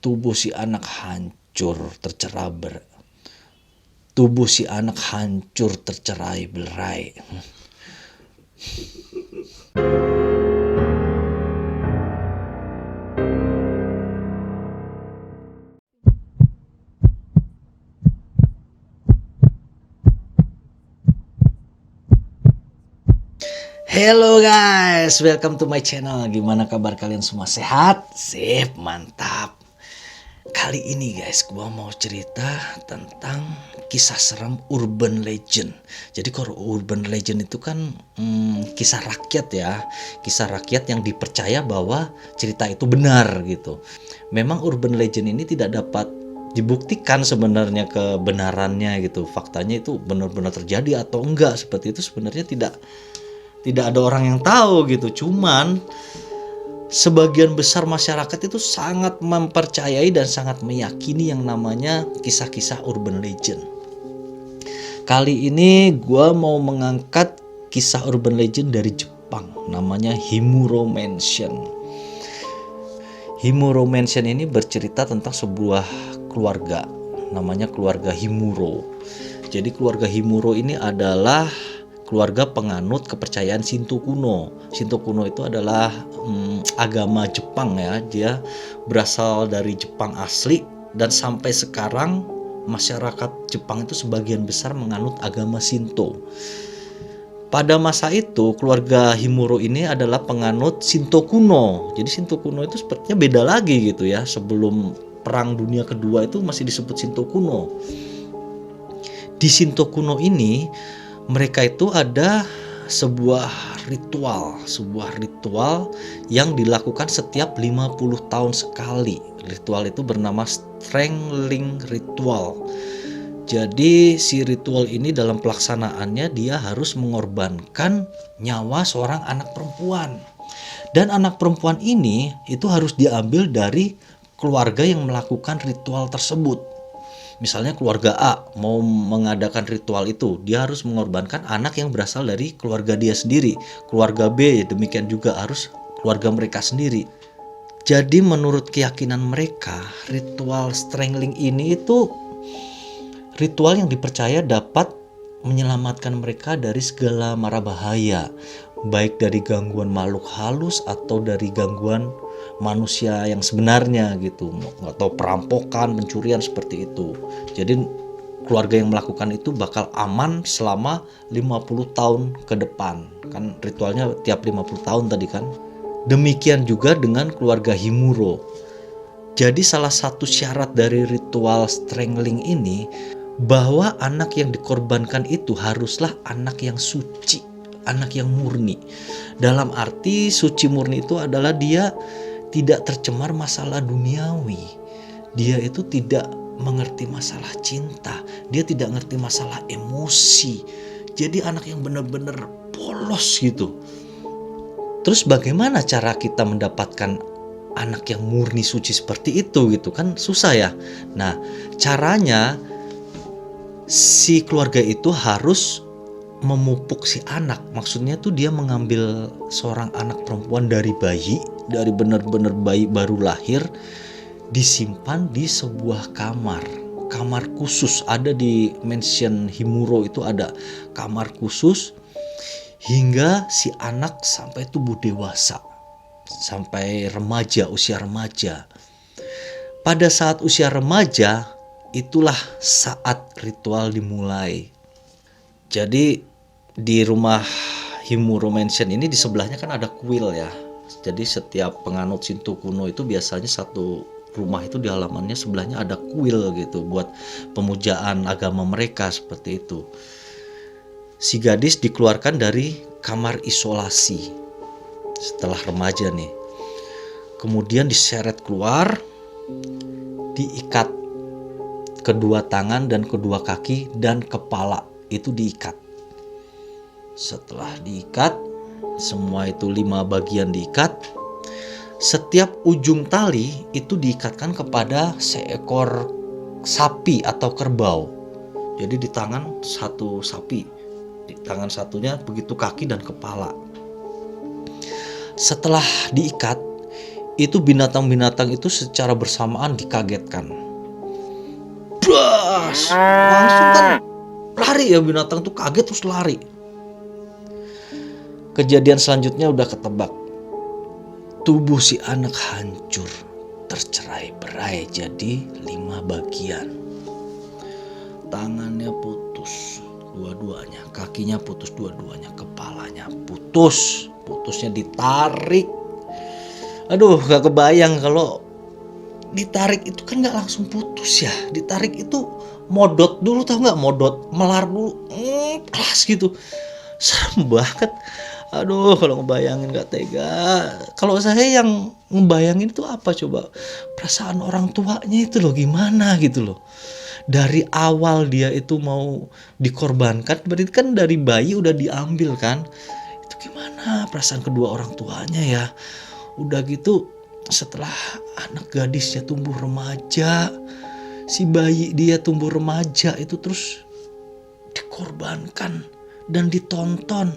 tubuh si anak hancur tubuh si anak hancur tercerai berai. Hello guys, welcome to my channel. Gimana kabar kalian semua? Sehat? Sip, mantap. Kali ini guys, gua mau cerita tentang kisah seram urban legend. Jadi kalau urban legend itu kan kisah rakyat ya. Kisah rakyat yang dipercaya bahwa cerita itu benar gitu. Memang urban legend ini tidak dapat dibuktikan sebenarnya kebenarannya gitu. Faktanya itu benar-benar terjadi atau enggak, seperti itu sebenarnya tidak ada orang yang tahu gitu. Cuman sebagian besar masyarakat itu sangat mempercayai dan sangat meyakini yang namanya kisah-kisah urban legend. Kali ini gue mau mengangkat kisah urban legend dari Jepang, namanya Himuro Mansion. Himuro Mansion ini bercerita tentang sebuah keluarga, namanya keluarga Himuro. Jadi keluarga Himuro ini adalah keluarga penganut kepercayaan Shinto kuno. Shinto kuno itu adalah agama Jepang ya. Dia berasal dari Jepang asli dan sampai sekarang masyarakat Jepang itu sebagian besar menganut agama Shinto. Pada masa itu keluarga Himuro ini adalah penganut Shinto kuno. Jadi Shinto kuno itu sepertinya beda lagi gitu ya. Sebelum Perang Dunia Kedua itu masih disebut Shinto kuno. Di Shinto kuno ini mereka itu ada sebuah ritual yang dilakukan setiap 50 tahun sekali. Ritual itu bernama Strangling Ritual. Jadi si ritual ini dalam pelaksanaannya dia harus mengorbankan nyawa seorang anak perempuan. Dan anak perempuan ini itu harus diambil dari keluarga yang melakukan ritual tersebut. Misalnya keluarga A mau mengadakan ritual itu, dia harus mengorbankan anak yang berasal dari keluarga dia sendiri. Keluarga B demikian juga harus keluarga mereka sendiri. Jadi menurut keyakinan mereka, ritual strangling ini itu ritual yang dipercaya dapat menyelamatkan mereka dari segala mara bahaya, baik dari gangguan makhluk halus atau dari gangguan manusia yang sebenarnya gitu, atau perampokan, pencurian seperti itu. Jadi keluarga yang melakukan itu bakal aman selama 50 tahun ke depan. Kan ritualnya tiap 50 tahun tadi kan. Demikian juga dengan keluarga Himuro. Jadi salah satu syarat dari ritual strangling ini bahwa anak yang dikorbankan itu haruslah anak yang suci, anak yang murni. Dalam arti suci murni itu adalah dia tidak tercemar masalah duniawi. Dia itu tidak mengerti masalah cinta. Dia tidak mengerti masalah emosi. Jadi anak yang benar-benar polos gitu. Terus bagaimana cara kita mendapatkan anak yang murni suci seperti itu gitu kan susah ya. Nah, caranya si keluarga itu harus memupuk si anak. Maksudnya tuh dia mengambil seorang anak perempuan dari bayi, dari benar-benar bayi baru lahir, disimpan di sebuah kamar khusus. Ada di mansion Himuro itu ada kamar khusus hingga si anak sampai tumbuh dewasa, sampai remaja, usia remaja. Pada saat usia remaja itulah saat ritual dimulai. Jadi di rumah Himuro Mansion ini di sebelahnya kan ada kuil ya. Jadi setiap penganut Shinto kuno itu biasanya satu rumah itu di halamannya sebelahnya ada kuil gitu buat pemujaan agama mereka seperti itu. Si gadis dikeluarkan dari kamar isolasi setelah remaja nih. Kemudian diseret keluar, diikat kedua tangan dan kedua kaki dan kepala itu diikat. Setelah diikat, semua itu 5 bagian diikat. Setiap ujung tali itu diikatkan kepada seekor sapi atau kerbau. Jadi di tangan satu sapi, di tangan satunya begitu kaki dan kepala. Setelah diikat, itu binatang-binatang itu secara bersamaan dikagetkan. Bras! Langsung kan lari ya, binatang tuh kaget terus lari. Kejadian selanjutnya udah ketebak. Tubuh si anak hancur, tercerai-berai jadi 5 bagian. Tangannya putus dua-duanya, kakinya putus dua-duanya, kepalanya putus. Putusnya ditarik. Aduh, gak kebayang kalau ditarik itu kan gak langsung putus ya. Ditarik itu modot dulu, tau gak? Modot, melar dulu, kelas gitu. Serem banget. Aduh, kalau ngebayangin gak tega. Kalau saya yang ngebayangin itu apa coba? Perasaan orang tuanya itu loh gimana gitu loh. Dari awal dia itu mau dikorbankan, berarti kan dari bayi udah diambil kan. Itu gimana perasaan kedua orang tuanya ya. Udah gitu setelah anak gadisnya tumbuh remaja, si bayi dia tumbuh remaja itu terus dikorbankan dan ditonton.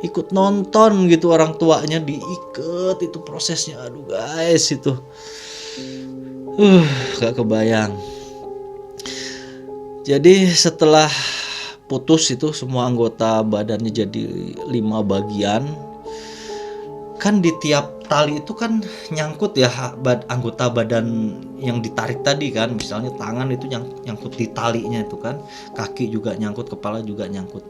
Ikut nonton gitu, orang tuanya diikat, itu prosesnya. Aduh guys, itu gak kebayang. Jadi setelah putus itu semua anggota badannya jadi 5 bagian. Kan di tiap tali itu kan nyangkut ya anggota badan yang ditarik tadi kan. Misalnya tangan itu nyangkut di talinya itu kan, kaki juga nyangkut, kepala juga nyangkut.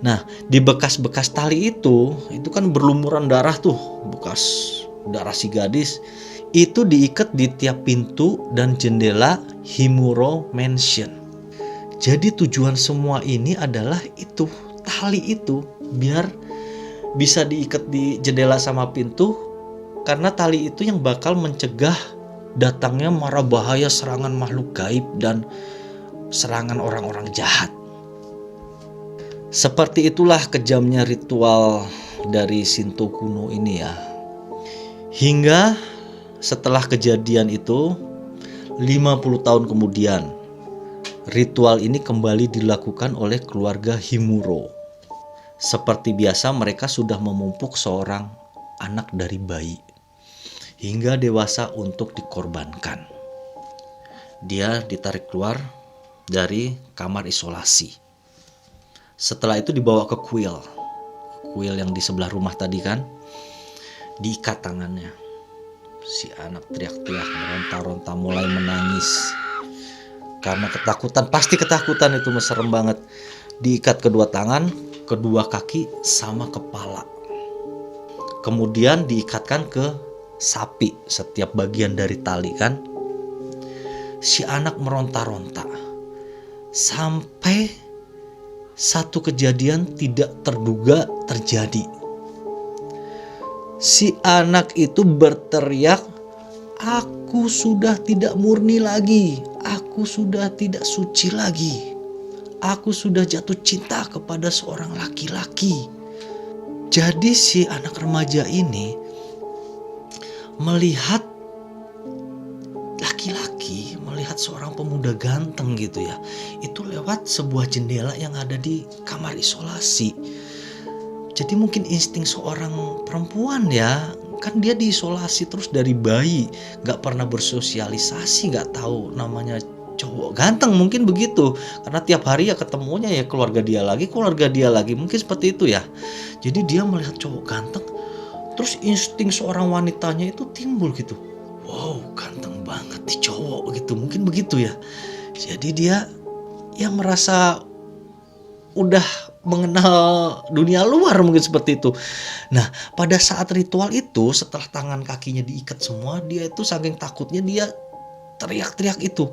Nah, di bekas-bekas tali itu kan berlumuran darah tuh, bekas darah si gadis. Itu diikat di tiap pintu dan jendela Himuro Mansion. Jadi tujuan semua ini adalah itu, tali itu biar bisa diikat di jendela sama pintu, karena tali itu yang bakal mencegah datangnya mara bahaya, serangan makhluk gaib dan serangan orang-orang jahat. Seperti itulah kejamnya ritual dari Shinto kuno ini ya. Hingga setelah kejadian itu 50 tahun kemudian, ritual ini kembali dilakukan oleh keluarga Himuro. Seperti biasa mereka sudah memupuk seorang anak dari bayi hingga dewasa untuk dikorbankan. Dia ditarik keluar dari kamar isolasi. Setelah itu dibawa ke kuil yang di sebelah rumah tadi kan, diikat tangannya. Si anak teriak-teriak, meronta-ronta, mulai menangis karena ketakutan, pasti ketakutan itu serem banget. Diikat kedua tangan, kedua kaki, sama kepala. Kemudian diikatkan ke sapi setiap bagian dari tali kan. Si anak meronta-ronta sampai satu kejadian tidak terduga terjadi. Si anak itu berteriak, "Aku sudah tidak murni lagi. Aku sudah tidak suci lagi. Aku sudah jatuh cinta kepada seorang laki-laki." Jadi si anak remaja ini melihat laki-laki, melihat seorang pemuda ganteng gitu ya, itu lewat sebuah jendela yang ada di kamar isolasi. Jadi mungkin insting seorang perempuan ya, kan dia diisolasi terus dari bayi, gak pernah bersosialisasi, gak tahu namanya cowok ganteng, mungkin begitu. Karena tiap hari ya ketemunya ya keluarga dia lagi, mungkin seperti itu ya. Jadi dia melihat cowok ganteng, terus insting seorang wanitanya itu timbul gitu. Wow, ganteng banget nih cowok gitu, mungkin begitu ya. Jadi dia yang merasa udah mengenal dunia luar, mungkin seperti itu. Nah, pada saat ritual itu, setelah tangan kakinya diikat semua, dia itu saking takutnya dia teriak-teriak itu,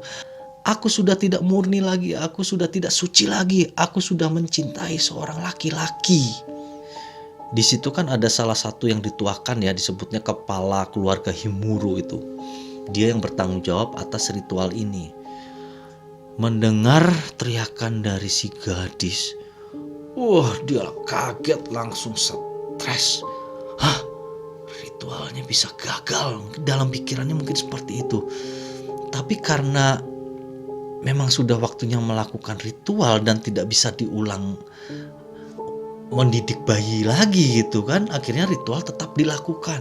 "Aku sudah tidak murni lagi, aku sudah tidak suci lagi, aku sudah mencintai seorang laki-laki." Di situ kan ada salah satu yang dituakan ya, disebutnya kepala keluarga Himuro itu. Dia yang bertanggung jawab atas ritual ini. Mendengar teriakan dari si gadis, dia kaget, langsung stres. Hah? Ritualnya bisa gagal? Dalam pikirannya mungkin seperti itu. Tapi karena memang sudah waktunya melakukan ritual dan tidak bisa diulang, mendidik bayi lagi gitu kan, akhirnya ritual tetap dilakukan.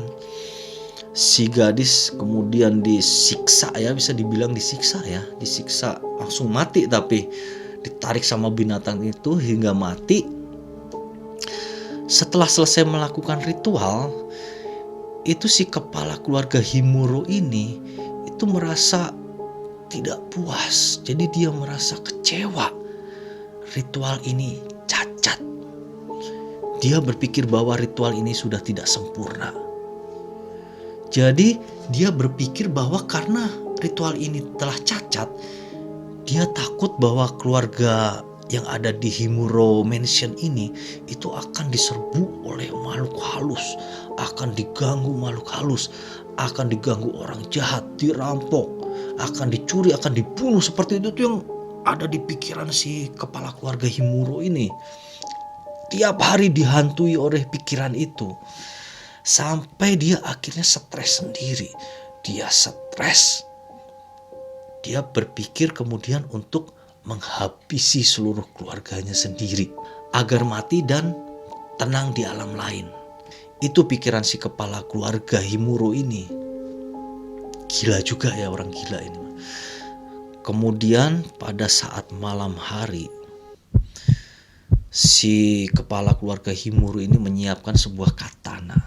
Si gadis kemudian disiksa ya, bisa dibilang disiksa ya, disiksa langsung mati, tapi ditarik sama binatang itu hingga mati. Setelah selesai melakukan ritual, itu si kepala keluarga Himuro ini itu merasa tidak puas. Jadi dia merasa kecewa. Ritual ini cacat. Dia berpikir bahwa ritual ini sudah tidak sempurna. Jadi dia berpikir bahwa karena ritual ini telah cacat, dia takut bahwa keluarga yang ada di Himuro Mansion ini itu akan diserbu oleh makhluk halus, akan diganggu makhluk halus, akan diganggu orang jahat, dirampok, akan dicuri, akan dibunuh. Seperti itu tuh yang ada di pikiran si kepala keluarga Himuro ini. Tiap hari dihantui oleh pikiran itu. Sampai dia akhirnya stres sendiri. Dia stres. Dia berpikir kemudian untuk menghabisi seluruh keluarganya sendiri agar mati dan tenang di alam lain. Itu pikiran si kepala keluarga Himuro ini. Gila juga ya, orang gila ini. Kemudian pada saat malam hari, si kepala keluarga Himuro ini menyiapkan sebuah katana.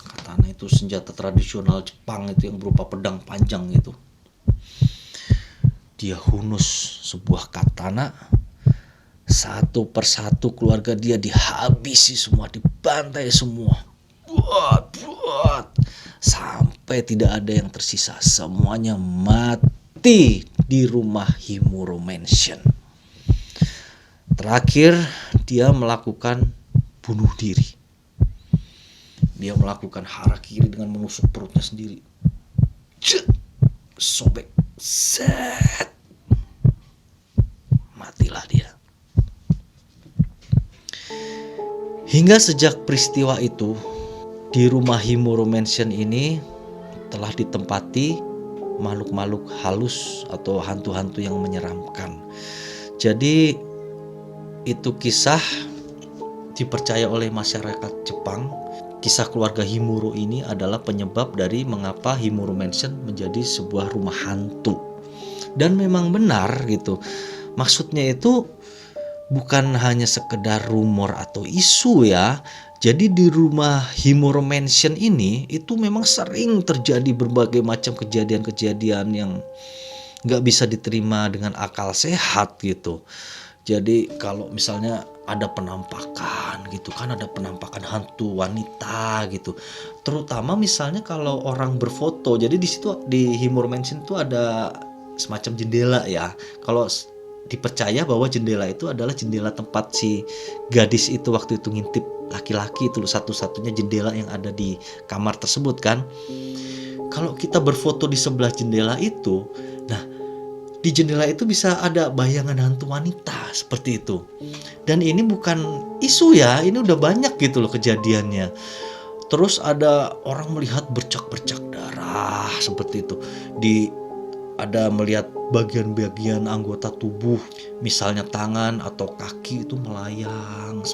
Katana itu senjata tradisional Jepang itu yang berupa pedang panjang itu. Dia hunus sebuah katana. Satu persatu keluarga dia dihabisi semua, dibantai semua. Buat. Sampai tidak ada yang tersisa. Semuanya mati di rumah Himuro Mansion. Terakhir dia melakukan bunuh diri. Dia melakukan harakiri dengan menusuk perutnya sendiri. Sobek. Set. Matilah dia. Hingga sejak peristiwa itu, di rumah Himuro Mansion ini telah ditempati makhluk-makhluk halus atau hantu-hantu yang menyeramkan. Jadi itu kisah dipercaya oleh masyarakat Jepang. Kisah keluarga Himuro ini adalah penyebab dari mengapa Himuro Mansion menjadi sebuah rumah hantu. Dan memang benar gitu. Maksudnya itu bukan hanya sekedar rumor atau isu ya. Jadi di rumah Himuro Mansion ini itu memang sering terjadi berbagai macam kejadian-kejadian yang gak bisa diterima dengan akal sehat gitu. Jadi kalau misalnya ada penampakan gitu kan, ada penampakan hantu wanita gitu. Terutama misalnya kalau orang berfoto. Jadi di situ di Himuro Mansion itu ada semacam jendela ya. Kalau dipercaya bahwa jendela itu adalah jendela tempat si gadis itu waktu itu ngintip laki-laki itu, satu-satunya jendela yang ada di kamar tersebut kan. Kalau kita berfoto di sebelah jendela itu, nah di jendela itu bisa ada bayangan hantu wanita seperti itu. Dan ini bukan isu ya, ini udah banyak gitu loh kejadiannya. Terus ada orang melihat bercak-bercak darah seperti itu. Ada melihat bagian-bagian anggota tubuh, misalnya tangan atau kaki itu melayang.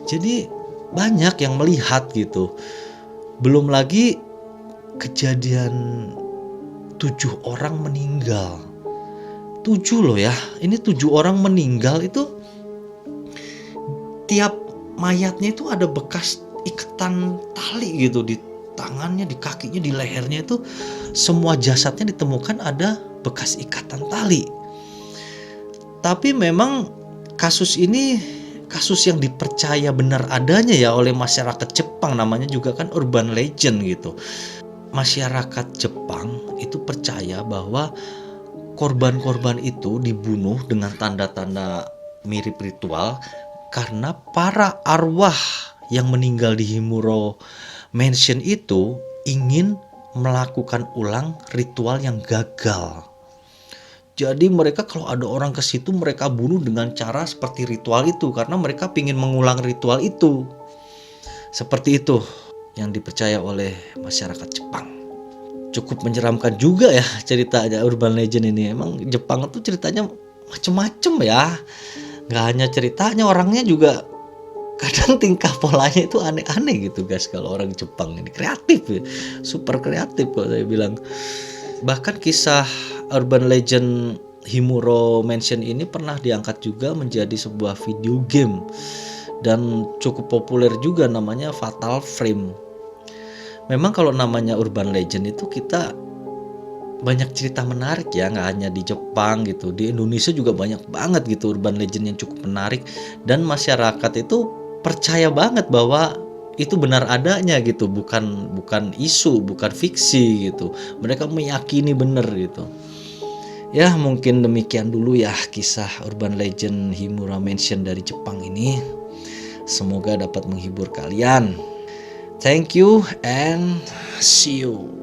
Jadi banyak yang melihat gitu. Belum lagi kejadian 7 orang meninggal. 7 loh ya, ini 7 orang meninggal itu tiap mayatnya itu ada bekas ikatan tali gitu di tangannya, di kakinya, di lehernya itu semua jasadnya ditemukan ada bekas ikatan tali. Tapi memang kasus ini kasus yang dipercaya benar adanya ya oleh masyarakat Jepang, namanya juga kan urban legend gitu. Masyarakat Jepang itu percaya bahwa korban-korban itu dibunuh dengan tanda-tanda mirip ritual karena para arwah yang meninggal di Himuro Mansion itu ingin melakukan ulang ritual yang gagal. Jadi mereka kalau ada orang ke situ mereka bunuh dengan cara seperti ritual itu karena mereka ingin mengulang ritual itu. Seperti itu yang dipercaya oleh masyarakat Jepang. Cukup menyeramkan juga ya ceritanya urban legend ini. Emang Jepang itu ceritanya macem-macem ya. Gak hanya ceritanya, orangnya juga kadang tingkah polanya itu aneh-aneh gitu guys. Kalau orang Jepang ini kreatif ya, super kreatif kalau saya bilang. Bahkan kisah urban legend Himuro Mansion ini pernah diangkat juga menjadi sebuah video game dan cukup populer juga, namanya Fatal Frame. Memang kalau namanya urban legend itu kita banyak cerita menarik ya, nggak hanya di Jepang gitu, di Indonesia juga banyak banget gitu urban legend yang cukup menarik, dan masyarakat itu percaya banget bahwa itu benar adanya gitu, bukan isu, bukan fiksi gitu. Mereka meyakini benar gitu. Ya mungkin demikian dulu ya kisah urban legend Himura Mansion dari Jepang ini. Semoga dapat menghibur kalian. Thank you and see you.